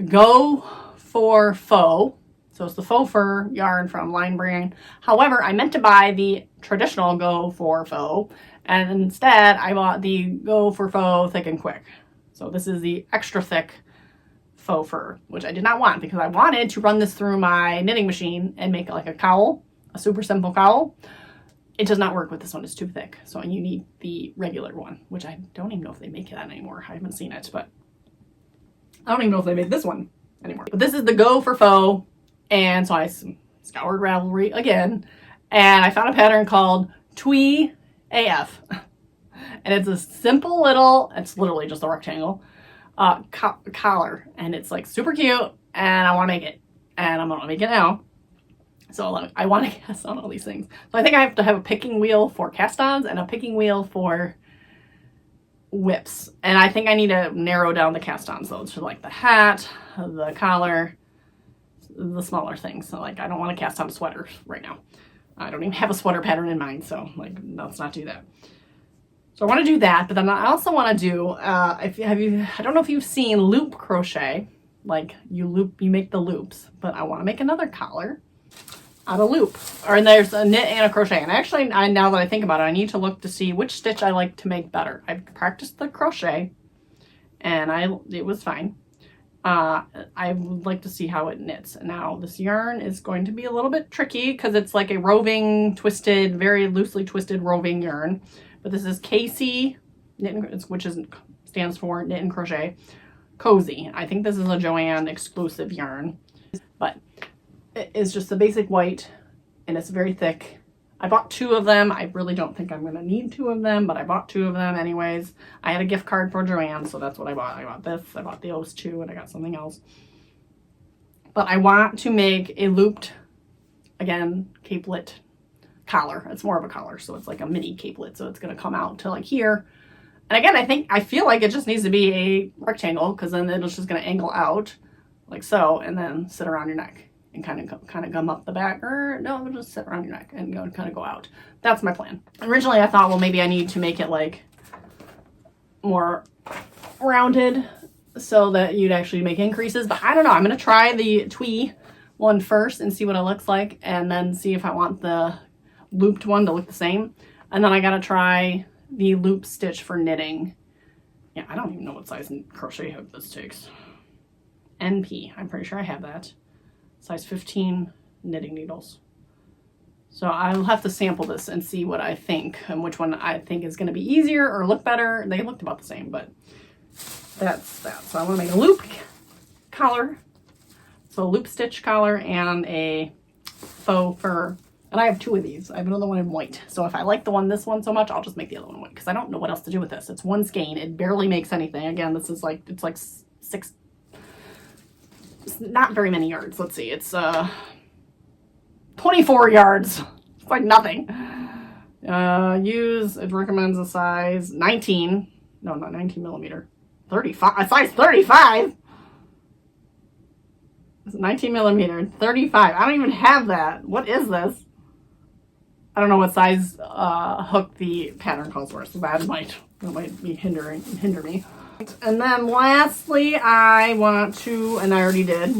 Go for Faux. So it's the faux fur yarn from Line Brand. However, I meant to buy the traditional Go for Faux, and instead I bought the Go for Faux Thick and Quick. So this is the extra thick faux fur, which I did not want because I wanted to run this through my knitting machine and make it like a cowl, a super simple cowl. It does not work with this one. It's too thick. So you need the regular one, which I don't even know if they make that anymore. I haven't seen it, but I don't even know if they make this one anymore. But this is the Go for Faux. And so I scoured Ravelry again, and I found a pattern called Twee AF. And it's a simple little, it's literally just a rectangle, collar. And it's like super cute, and I want to make it. And I'm going to make it now. So I want to cast on all these things. So I think I have to have a picking wheel for cast-ons and a picking wheel for whips. And I think I need to narrow down the cast-ons though, to like the hat, the collar, the smaller things. So like I don't want to cast on sweaters right now. I don't even have a sweater pattern in mind, so like let's not do that. So I want to do that, but then I also want to do I don't know if you've seen loop crochet, like you make the loops, but I want to make another collar out of loop. Or there's a knit and a crochet. And actually, now that I think about it, I need to look to see which stitch I like to make better. I've practiced the crochet, and it was fine. I would like to see how it knits. Now, this yarn is going to be a little bit tricky because it's like a roving, twisted, very loosely twisted roving yarn. But this is KC, which stands for Knit and Crochet Cozy. I think this is a Joanne exclusive yarn. But it's just the basic white, and it's very thick. I bought two of them. I really don't think I'm going to need two of them, but I bought two of them anyways. I had a gift card for Joanne, so that's what I bought. I bought this, I bought those two, and I got something else. But I want to make a looped, again, capelet collar. It's more of a collar, so it's like a mini capelet, so it's going to come out to like here. And again, I feel like it just needs to be a rectangle, because then it's just going to angle out like so, and then sit around your neck. And kind of come up the back, or no, it'll just sit around your neck and kind of go out. That's my plan. Originally I thought, well, maybe I need to make it like more rounded so that you'd actually make increases, but I don't know. I'm going to try the Twee one first and see what it looks like, and then see if I want the looped one to look the same. And then I got to try the loop stitch for knitting. Yeah, I don't even know what size crochet hook this takes. NP, I'm pretty sure I have that. Size 15 knitting needles. So I'll have to sample this and see what I think and which one I think is going to be easier or look better. They looked about the same, but that's that. So I want to make a loop collar. So a loop stitch collar and a faux fur. And I have two of these. I have another one in white. So if I like this one so much, I'll just make the other one in white because I don't know what else to do with this. It's one skein. It barely makes anything. Again, this is like, it's like not very many yards. Let's see. It's 24 yards. It's like nothing. It recommends a size 19. No, not 19 millimeter. 35. A size 35. It's 19 millimeter. 35. I don't even have that. What is this? I don't know what size hook the pattern calls for, so that might be hinder me. And then lastly, I want to, and I already did,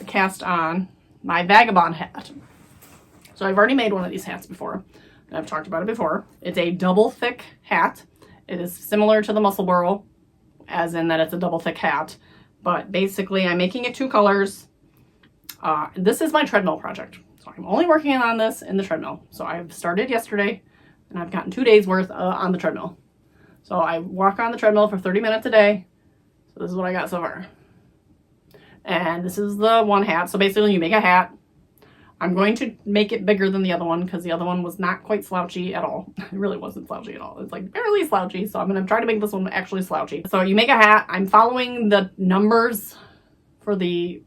cast on my vagabond hat. So I've already made one of these hats before. And I've talked about it before. It's a double thick hat. It is similar to the muscle burrow, as in that it's a double thick hat. But basically, I'm making it two colors. This is my treadmill project. So I'm only working on this in the treadmill. So I've started yesterday, and I've gotten 2 days worth on the treadmill. So I walk on the treadmill for 30 minutes a day. So this is what I got so far. And this is the one hat. So basically you make a hat. I'm going to make it bigger than the other one because the other one was not quite slouchy at all. It really wasn't slouchy at all. It's like barely slouchy. So I'm going to try to make this one actually slouchy. So you make a hat. I'm following the numbers for the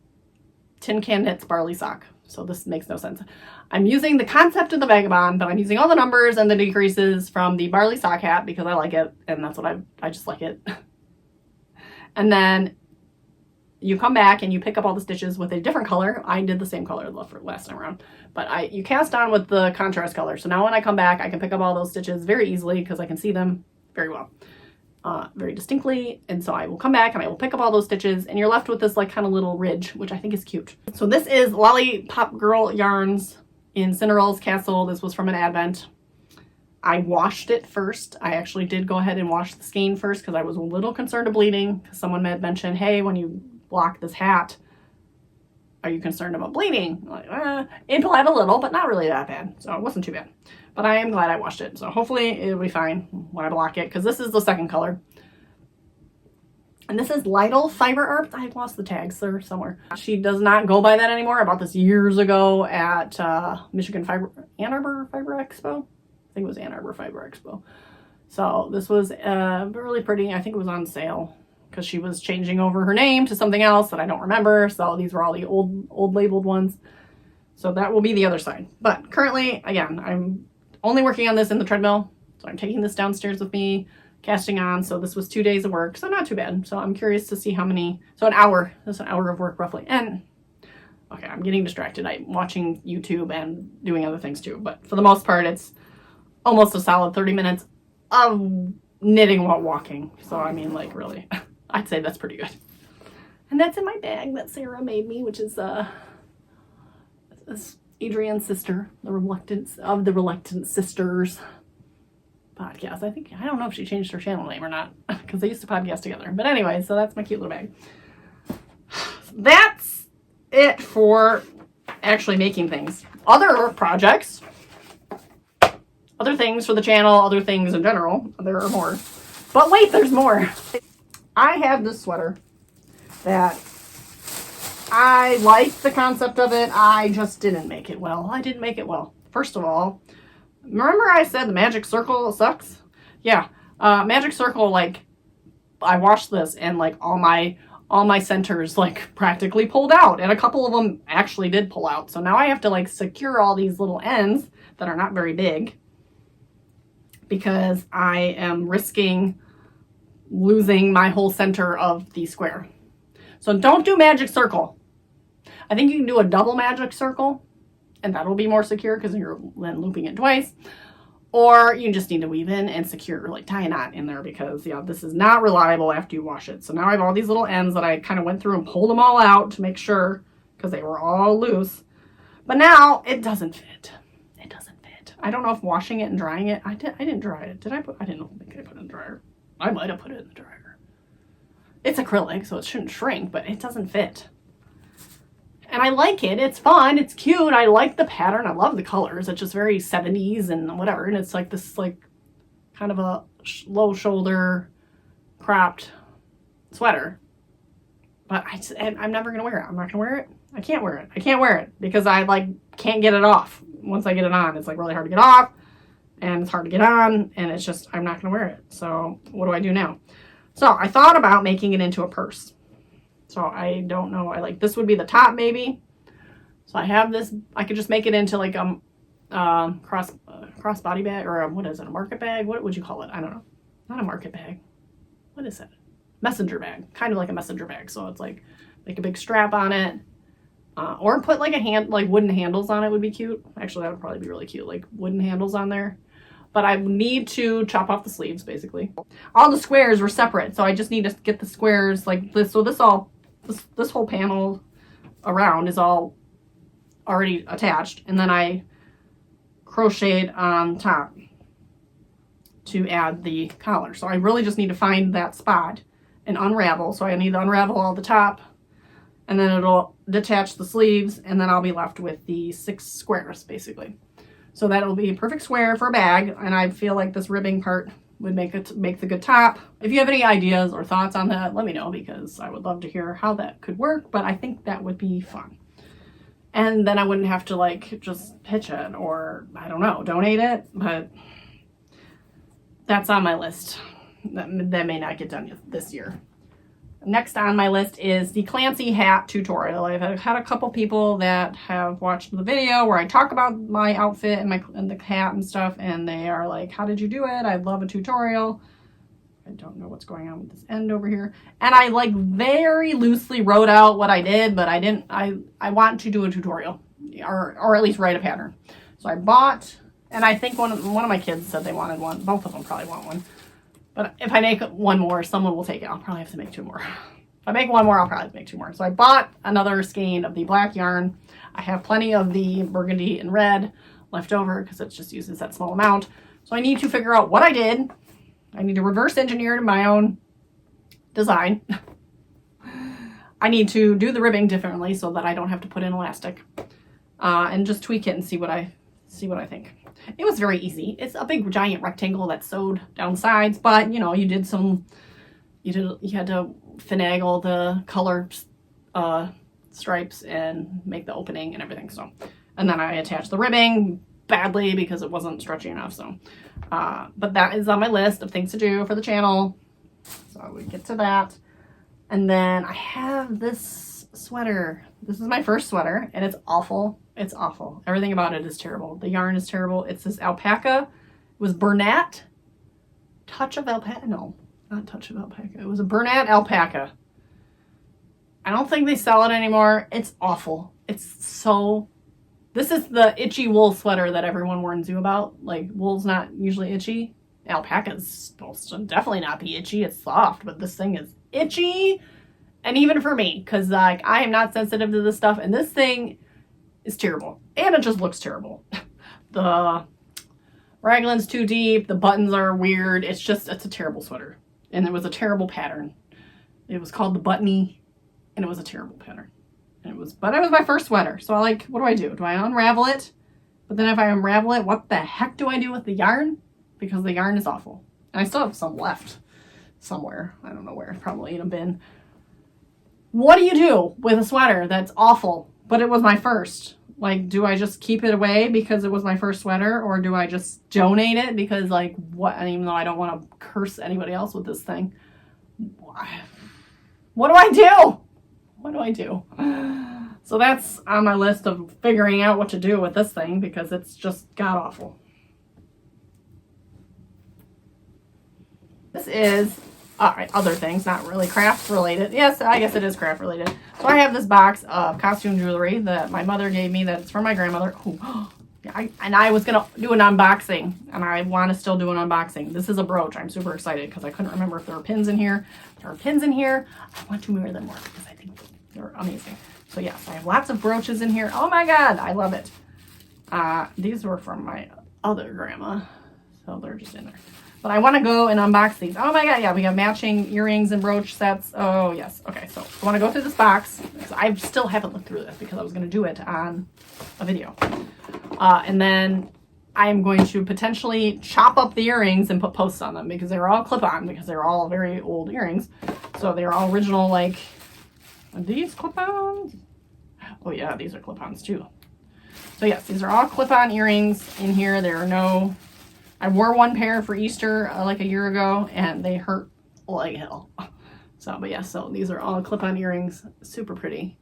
Tin Can Knits Barley Sock. So this makes no sense. I'm using the concept of the Vagabond, but I'm using all the numbers and the decreases from the Barley Sock hat because I like it. And that's what I just like it. And then you come back and you pick up all the stitches with a different color. I did the same color last time around, but you cast on with the contrast color. So now when I come back, I can pick up all those stitches very easily because I can see them very well, very distinctly. And so I will come back and I will pick up all those stitches and you're left with this like kind of little ridge, which I think is cute. So this is Lollipop Girl Yarns in Cinderella's Castle. This was from an Advent. I washed it first. I actually did go ahead and wash the skein first because I was a little concerned of bleeding. Because someone had mentioned, hey, when you block this hat, are you concerned about bleeding? Like, it bled a little, but not really that bad. So it wasn't too bad. But I am glad I washed it. So hopefully it'll be fine when I block it because this is the second color. And this is Lytle Fiber Art. I lost the tags there somewhere. She does not go by that anymore. I bought this years ago at Ann Arbor Fiber Expo. I think it was Ann Arbor Fiber Expo. So this was really pretty. I think it was on sale because she was changing over her name to something else that I don't remember. So these were all the old labeled ones. So that will be the other side. But currently, again, I'm only working on this in the treadmill. So I'm taking this downstairs with me, casting on. So this was 2 days of work. So not too bad. So I'm curious to see how many. So an hour. That's an hour of work roughly. And okay, I'm getting distracted. I'm watching YouTube and doing other things too. But for the most part, it's almost a solid 30 minutes of knitting while walking. So I mean, like really, I'd say that's pretty good. And that's in my bag that Sarah made me, which is Adrian's sister, the Reluctant Sisters podcast. I don't know if she changed her channel name or not because they used to podcast together. But anyway, so that's my cute little bag. That's it for actually making things. Other projects, other things for the channel, other things in general. There are more. But wait, there's more. I have this sweater that I like the concept of it. I just didn't make it well. I didn't make it well. First of all, remember I said the magic circle sucks? Yeah. Magic circle, like, I washed this and like all my centers like practically pulled out, and a couple of them actually did pull out. So now I have to like secure all these little ends that are not very big because I am risking losing my whole center of the square. So don't do magic circle. I think you can do a double magic circle and that'll be more secure because you're then looping it twice. Or you just need to weave in and secure, like tie a knot in there because yeah, this is not reliable after you wash it. So now I have all these little ends that I kind of went through and pulled them all out to make sure because they were all loose. But now it doesn't fit. It doesn't fit. I don't know if washing it and drying it, I didn't dry it. Did I put, I didn't think I put it in the dryer. I might have put it in the dryer. It's acrylic, so it shouldn't shrink, but it doesn't fit. And I like it. It's fun. It's cute. I like the pattern. I love the colors. It's just very 70s and whatever. And it's like this like kind of a low shoulder cropped sweater. But I'm never going to wear it. I'm not going to wear it. I can't wear it. I can't wear it because I like can't get it off. Once I get it on, it's like really hard to get off. And it's hard to get on, and it's just, I'm not going to wear it. So what do I do now? So I thought about making it into a purse. So I don't know. I like, this would be the top maybe. So I have this, I could just make it into like a cross body bag or what is it? A market bag? What would you call it? I don't know. Not a market bag. What is it? Messenger bag. Kind of like a messenger bag. So it's like a big strap on it. Or put like wooden handles on it would be cute. Actually, that would probably be really cute. Like wooden handles on there. But I need to chop off the sleeves, basically. All the squares were separate, so I just need to get the squares like this. So this whole panel around is all already attached, and then I crocheted on top to add the collar. So I really just need to find that spot and unravel. So I need to unravel all the top, and then it'll detach the sleeves, and then I'll be left with the 6 squares, basically. So that'll be a perfect square for a bag, and I feel like this ribbing part would make the good top. If you have any ideas or thoughts on that, let me know because I would love to hear how that could work, but I think that would be fun. And then I wouldn't have to like just pitch it or, I don't know, donate it. But that's on my list. That may not get done this year. Next on my list is the Clancy hat tutorial. I've had a couple people that have watched the video where I talk about my outfit and the hat and stuff, and they are like, how did you do it? I'd love a tutorial. I don't know what's going on with this end over here. And I like very loosely wrote out what I did, but I want to do a tutorial or at least write a pattern. So I bought, and I think one of my kids said they wanted one. Both of them probably want one. But if I make one more, someone will take it. I'll probably have to make 2 more. If I make 1 more, I'll probably make 2 more. So I bought another skein of the black yarn. I have plenty of the burgundy and red left over because it just uses that small amount. So I need to figure out what I did. I need to reverse engineer my own design. I need to do the ribbing differently so that I don't have to put in elastic. And just tweak it and see what I think. It was very easy. It's a big giant rectangle that's sewed down sides, but you know, you had to finagle the color stripes and make the opening and everything. So, and then I attached the ribbing badly because it wasn't stretchy enough. So, but that is on my list of things to do for the channel. So we get to that. And then I have this sweater. This is my first sweater and it's awful. It's awful. Everything about it is terrible. The yarn is terrible. It's this alpaca. It was Bernat. Touch of alpaca? No, not touch of alpaca. It was a Bernat alpaca. I don't think they sell it anymore. It's awful. It's so... This is the itchy wool sweater that everyone warns you about. Like, wool's not usually itchy. Alpaca's supposed to definitely not be itchy. It's soft, but this thing is itchy. And even for me, because like I am not sensitive to this stuff, and this thing is terrible. And it just looks terrible. The raglan's too deep. The buttons are weird. It's a terrible sweater. And it was a terrible pattern. It was called the Buttony, and it was a terrible pattern. But it was my first sweater. So what do I do? Do I unravel it? But then if I unravel it, what the heck do I do with the yarn? Because the yarn is awful. And I still have some left somewhere. I don't know where. Probably in a bin. What do you do with a sweater that's awful? But it was my first. Like, do I just keep it away because it was my first sweater? Or do I just donate it because, like, what? And even though I don't want to curse anybody else with this thing. What do I do? What do I do? So that's on my list of figuring out what to do with this thing because it's just god-awful. This is... Alright, other things, not really craft related. Yes, I guess it is craft related. So I have this box of costume jewelry that my mother gave me that's from my grandmother. And I was going to do an unboxing, and I want to still do an unboxing. This is a brooch. I'm super excited because I couldn't remember if there were pins in here. There are pins in here. I want to wear them more because I think they're amazing. So yes, I have lots of brooches in here. Oh my god, I love it. These were from my other grandma, so they're just in there. But I want to go and unbox these. Oh my god, yeah, we have matching earrings and brooch sets. Oh, yes. Okay, so I want to go through this box. I still haven't looked through this because I was going to do it on a video. And then I'm going to potentially chop up the earrings and put posts on them because they're all clip-on because they're all very old earrings. So they're all original, like, are these clip-ons? Oh yeah, these are clip-ons too. So yes, these are all clip-on earrings in here. There are no... I wore one pair for Easter like a year ago, and they hurt like hell. So, but yeah, so these are all clip-on earrings. Super pretty.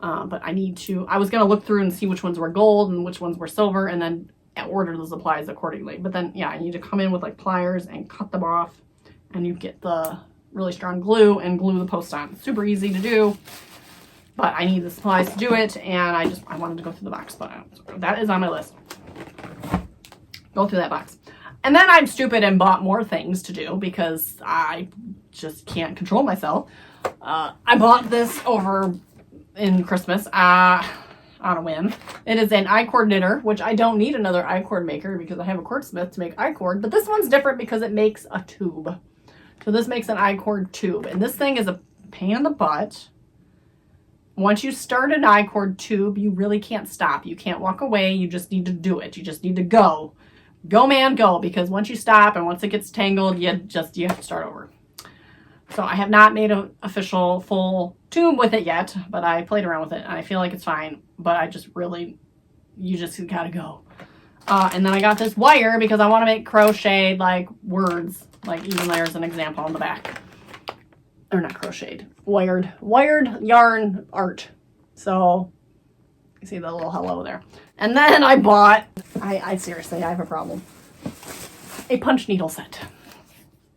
But I need to... I was going to look through and see which ones were gold and which ones were silver, and then order the supplies accordingly. But then, yeah, I need to come in with, like, pliers and cut them off, and you get the really strong glue and glue the post on. It's super easy to do, but I need the supplies to do it, and I wanted to go through the box. But that is on my list. Go through that box. And then I'm stupid and bought more things to do because I just can't control myself. I bought this over in Christmas on a whim. It is an I-cord knitter, which I don't need another I-cord maker because I have a cord smith to make I-cord. But this one's different because it makes a tube. So this makes an I-cord tube. And this thing is a pain in the butt. Once you start an I-cord tube, you really can't stop. You can't walk away. You just need to do it. You just need to go. Go, man, go. Because once you stop and once it gets tangled, you have to start over. So I have not made an official full tube with it yet, but I played around with it and I feel like it's fine. But I just really, you just gotta go. And then I got this wire because I want to make crocheted like words, like even there's an example on the back. Or not crocheted, wired yarn art. So you see the little hello there. And then I bought, I seriously, I have a problem. A punch needle set.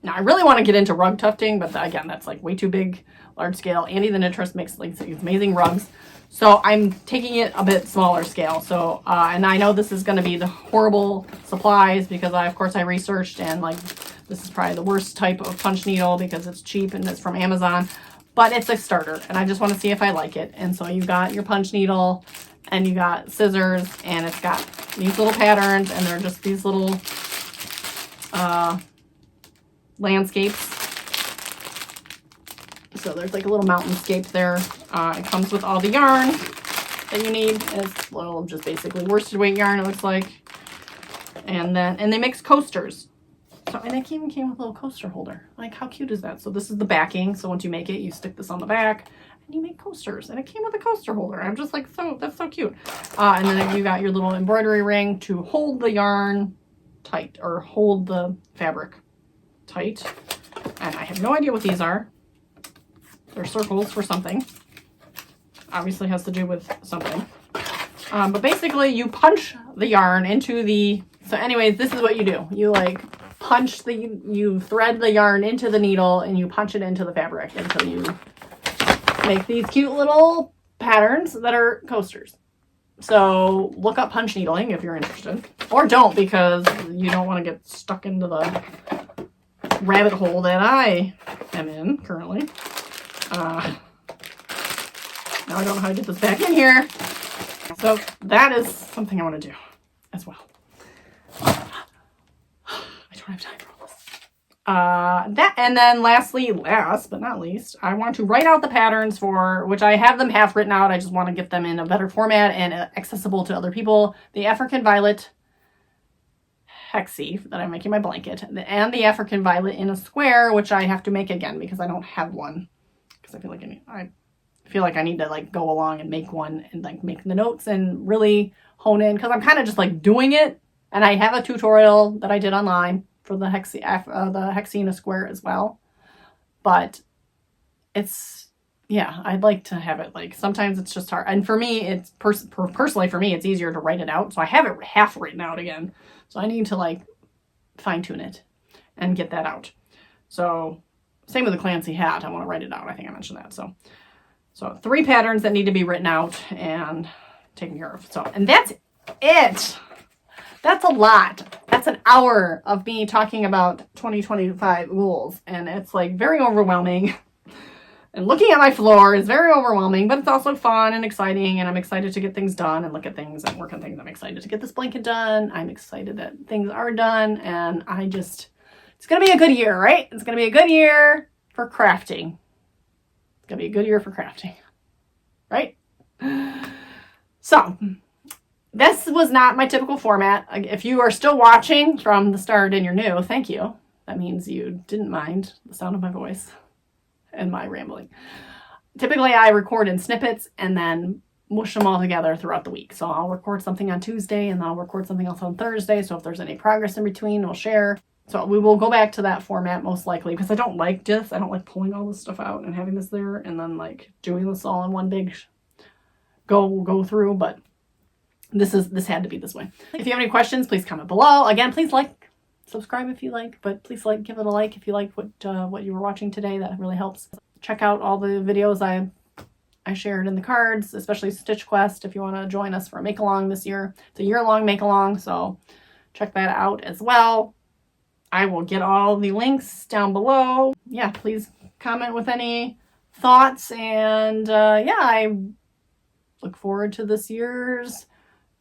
Now I really want to get into rug tufting, but again, that's like way too big, large scale. Andy the Knittress makes like these amazing rugs. So I'm taking it a bit smaller scale. So, and I know this is going to be the horrible supplies because of course I researched and like, this is probably the worst type of punch needle because it's cheap and it's from Amazon, but it's a starter and I just want to see if I like it. And so you got your punch needle and you got scissors and it's got these little patterns and they're just these little landscapes. So there's like a little mountainscape there. It comes with all the yarn that you need. It's little, just basically worsted weight yarn, it looks like. And they mix coasters. So, and it even came with a little coaster holder. Like, how cute is that? So this is the backing. So once you make it, you stick this on the back and you make coasters. And it came with a coaster holder. I'm just like, that's so cute. And then you got your little embroidery ring to hold the yarn tight or hold the fabric tight. And I have no idea what these are. They're circles for something. Obviously has to do with something. But basically you punch the yarn into the, so anyways, this is what you do. You like punch you thread the yarn into the needle and you punch it into the fabric until you make these cute little patterns that are coasters. So look up punch needling if you're interested. Or don't, because you don't want to get stuck into the rabbit hole that I am in currently. Now I don't know how to get this back in here. So that is something I want to do as well. I don't have time for all this. And then last but not least, I want to write out the patterns for, which I have them half written out. I just want to get them in a better format and accessible to other people. The African Violet Hexie that I'm making my blanket, and the African Violet in a square, which I have to make again because I don't have one. Because I feel like I need to like go along and make one and like make the notes and really hone in, because I'm kind of just like doing it. And I have a tutorial that I did online for the Hexie in a square as well. But it's, yeah, I'd like to have it like, sometimes it's just hard. And for me, it's personally for me, it's easier to write it out. So I have it half written out again. So I need to like fine tune it and get that out. So same with the Clancy hat. I want to write it out. I think I mentioned that. So 3 patterns that need to be written out and taken care of. So, and that's it. That's a lot. That's an hour of me talking about 2025 goals. And it's like very overwhelming. And looking at my floor is very overwhelming, but it's also fun and exciting. And I'm excited to get things done and look at things and work on things. I'm excited to get this blanket done. I'm excited that things are done. And it's going to be a good year, right? It's going to be a good year for crafting. It's going to be a good year for crafting, right? So this was not my typical format. If you are still watching from the start and you're new, thank you. That means you didn't mind the sound of my voice and my rambling. Typically I record in snippets and then mush them all together throughout the week. So I'll record something on Tuesday and then I'll record something else on Thursday. So if there's any progress in between, we'll share. So we will go back to that format most likely, because I don't like this. I don't like pulling all this stuff out and having this there and then like doing this all in one big go through. But this had to be this way. If you have any questions, please comment below. Again, please like, subscribe if you like, but please give it a like if you like what you were watching today. That really helps. Check out all the videos I shared in the cards, especially Stitch Quest if you want to join us for a make-along this year. It's a year-long make-along, so check that out as well. I will get all the links down below. Yeah, please comment with any thoughts. And yeah, I look forward to this year's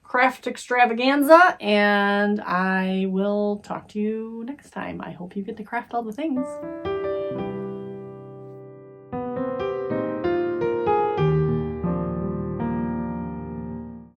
craft extravaganza. And I will talk to you next time. I hope you get to craft all the things.